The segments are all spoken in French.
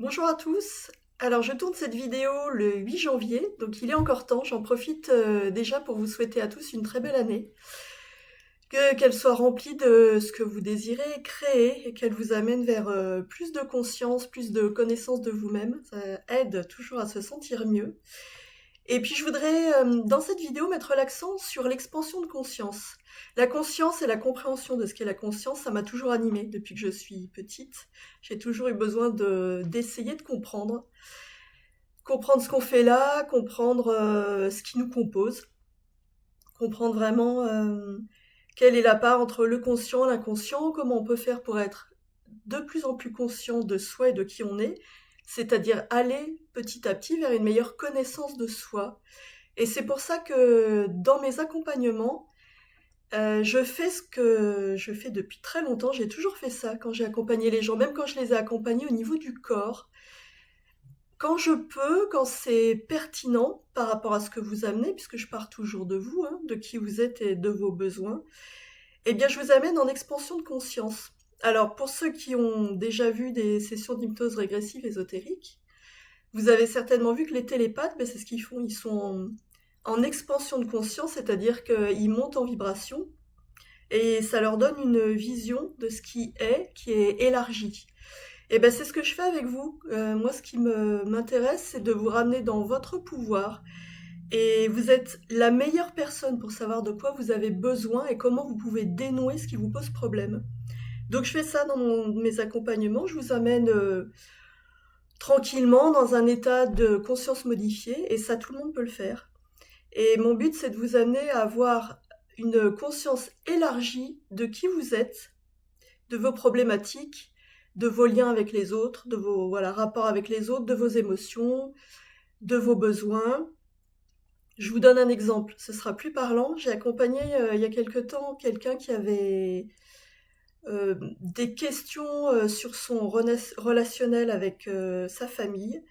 Bonjour à tous. Alors je tourne cette vidéo le 8 janvier, donc il est encore temps. J'en profite déjà pour vous souhaiter à tous une très belle année. Qu'elle soit remplie de ce que vous désirez créer et qu'elle vous amène vers plus de conscience, plus de connaissance de vous-même. Ça aide toujours à se sentir mieux. Et puis je voudrais dans cette vidéo mettre l'accent sur l'expansion de conscience. La conscience et la compréhension de ce qu'est la conscience, ça m'a toujours animée depuis que je suis petite. J'ai toujours eu besoin d'essayer de comprendre. Comprendre ce qu'on fait là, comprendre ce qui nous compose, comprendre vraiment quelle est la part entre le conscient et l'inconscient, comment on peut faire pour être de plus en plus conscient de soi et de qui on est, c'est-à-dire aller petit à petit vers une meilleure connaissance de soi. Et c'est pour ça que dans mes accompagnements, je fais ce que je fais depuis très longtemps. J'ai toujours fait ça quand j'ai accompagné les gens, même quand je les ai accompagnés au niveau du corps. Quand je peux, quand c'est pertinent par rapport à ce que vous amenez, puisque je pars toujours de vous, hein, de qui vous êtes et de vos besoins, eh bien je vous amène en expansion de conscience. Alors pour ceux qui ont déjà vu des sessions d'hypnose régressive ésotérique, vous avez certainement vu que les télépathes, ben, c'est ce qu'ils font, ils sont en expansion de conscience, c'est-à-dire qu'ils montent en vibration et ça leur donne une vision de ce qui est élargie. Et ben c'est ce que je fais avec vous. Moi, ce qui m'intéresse, c'est de vous ramener dans votre pouvoir. Et vous êtes la meilleure personne pour savoir de quoi vous avez besoin et comment vous pouvez dénouer ce qui vous pose problème. Donc je fais ça dans mes accompagnements. Je vous amène tranquillement dans un état de conscience modifié et ça, tout le monde peut le faire. Et mon but, c'est de vous amener à avoir une conscience élargie de qui vous êtes, de vos problématiques, de vos liens avec les autres, de vos rapports avec les autres, de vos émotions, de vos besoins. Je vous donne un exemple, ce sera plus parlant. J'ai accompagné il y a quelque temps quelqu'un qui avait des questions sur son relationnel avec sa famille.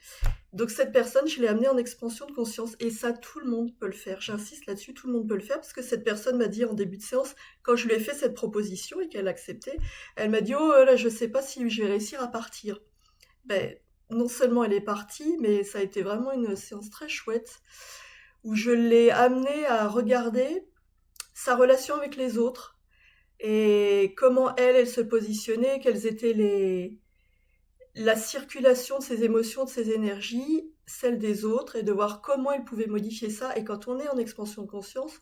Donc cette personne, je l'ai amenée en expansion de conscience et ça, tout le monde peut le faire. J'insiste là-dessus, tout le monde peut le faire parce que cette personne m'a dit en début de séance, quand je lui ai fait cette proposition et qu'elle a accepté, elle m'a dit «Oh là, je sais pas si je vais réussir à partir». Ben, non seulement elle est partie, mais ça a été vraiment une séance très chouette où je l'ai amenée à regarder sa relation avec les autres et comment elle se positionnait, quelles étaient la circulation de ses émotions, de ses énergies, celle des autres, et de voir comment elle pouvait modifier ça. Et quand on est en expansion de conscience,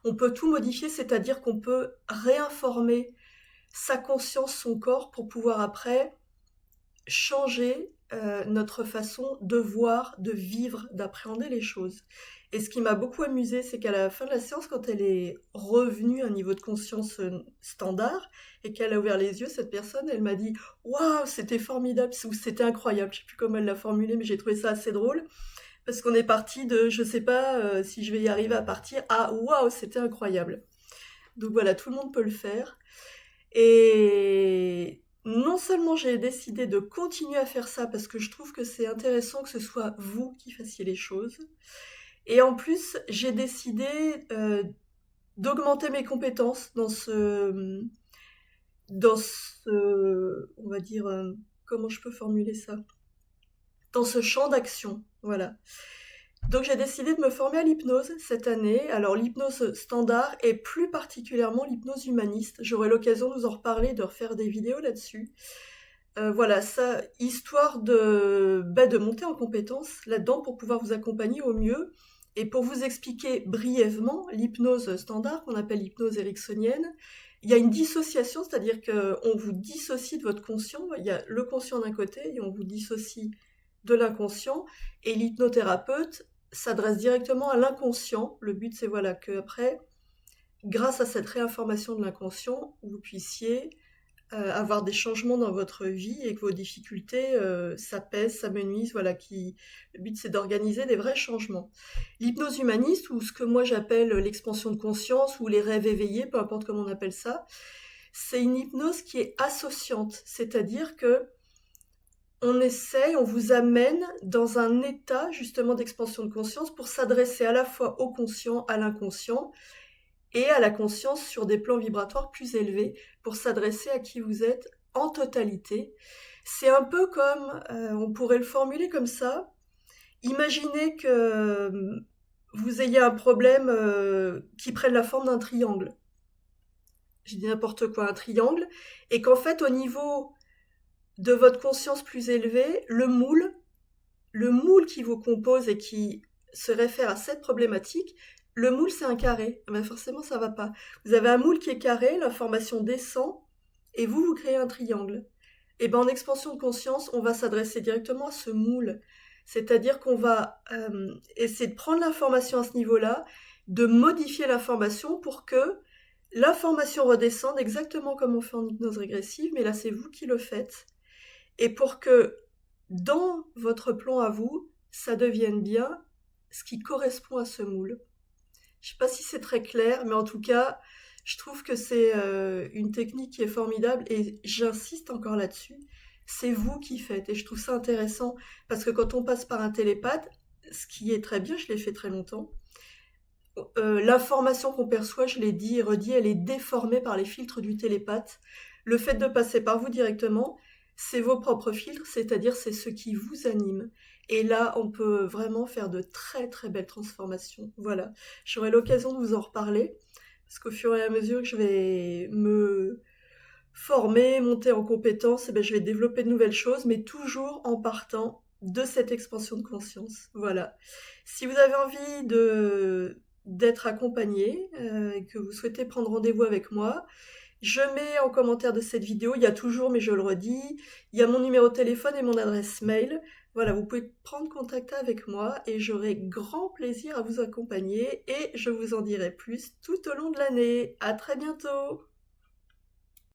on peut tout modifier, c'est-à-dire qu'on peut réinformer sa conscience, son corps, pour pouvoir après changer notre façon de voir, de vivre, d'appréhender les choses. Et ce qui m'a beaucoup amusé, c'est qu'à la fin de la séance, quand elle est revenue à un niveau de conscience standard et qu'elle a ouvert les yeux, cette personne, elle m'a dit «Waouh, c'était formidable» ou «C'était incroyable». Je sais plus comment elle l'a formulé, mais j'ai trouvé ça assez drôle parce qu'on est parti de «Je sais pas si je vais y arriver à partir» à «Waouh, c'était incroyable». Donc voilà, tout le monde peut le faire. Et non seulement j'ai décidé de continuer à faire ça parce que je trouve que c'est intéressant que ce soit vous qui fassiez les choses, et en plus j'ai décidé d'augmenter mes compétences on va dire, comment je peux formuler ça? Dans ce champ d'action, voilà. Donc j'ai décidé de me former à l'hypnose cette année. Alors l'hypnose standard et plus particulièrement l'hypnose humaniste. J'aurai l'occasion de vous en reparler, de refaire des vidéos là-dessus. Voilà, ça, histoire de monter en compétence là-dedans pour pouvoir vous accompagner au mieux. Et pour vous expliquer brièvement l'hypnose standard, qu'on appelle l'hypnose ericksonienne, il y a une dissociation, c'est-à-dire qu'on vous dissocie de votre conscient. Il y a le conscient d'un côté et on vous dissocie de l'inconscient. Et l'hypnothérapeute s'adresse directement à l'inconscient. Le but, c'est voilà que après, grâce à cette réinformation de l'inconscient, vous puissiez avoir des changements dans votre vie et que vos difficultés s'apaisent, s'amenuisent. Voilà, le but, c'est d'organiser des vrais changements. L'hypnose humaniste, ou ce que moi j'appelle l'expansion de conscience, ou les rêves éveillés, peu importe comment on appelle ça, c'est une hypnose qui est associante, c'est-à-dire que on vous amène dans un état justement d'expansion de conscience pour s'adresser à la fois au conscient, à l'inconscient et à la conscience sur des plans vibratoires plus élevés pour s'adresser à qui vous êtes en totalité. C'est un peu comme, on pourrait le formuler comme ça. Imaginez que vous ayez un problème qui prenne la forme d'un triangle. Je dis n'importe quoi, un triangle, et qu'en fait, au niveau de votre conscience plus élevée, le moule qui vous compose et qui se réfère à cette problématique, le moule c'est un carré. Mais forcément, ça va pas. Vous avez un moule qui est carré, l'information descend, et vous créez un triangle. Et ben en expansion de conscience, on va s'adresser directement à ce moule. C'est-à-dire qu'on va essayer de prendre l'information à ce niveau-là, de modifier l'information pour que l'information redescende exactement comme on fait en hypnose régressive, mais là c'est vous qui le faites. Et pour que dans votre plan à vous, ça devienne bien ce qui correspond à ce moule. Je ne sais pas si c'est très clair, mais en tout cas, je trouve que c'est une technique qui est formidable et j'insiste encore là-dessus. C'est vous qui faites et je trouve ça intéressant parce que quand on passe par un télépathe, ce qui est très bien, je l'ai fait très longtemps, l'information qu'on perçoit, je l'ai dit et redit, elle est déformée par les filtres du télépathe. Le fait de passer par vous directement, c'est vos propres filtres, c'est-à-dire c'est ce qui vous anime. Et là, on peut vraiment faire de très très belles transformations. Voilà, j'aurai l'occasion de vous en reparler, parce qu'au fur et à mesure que je vais me former, monter en compétences, eh ben, je vais développer de nouvelles choses, mais toujours en partant de cette expansion de conscience. Voilà. Si vous avez envie d'être accompagné et que vous souhaitez prendre rendez-vous avec moi, je mets en commentaire de cette vidéo, il y a toujours, mais je le redis, il y a mon numéro de téléphone et mon adresse mail. Voilà, vous pouvez prendre contact avec moi et j'aurai grand plaisir à vous accompagner et je vous en dirai plus tout au long de l'année. À très bientôt!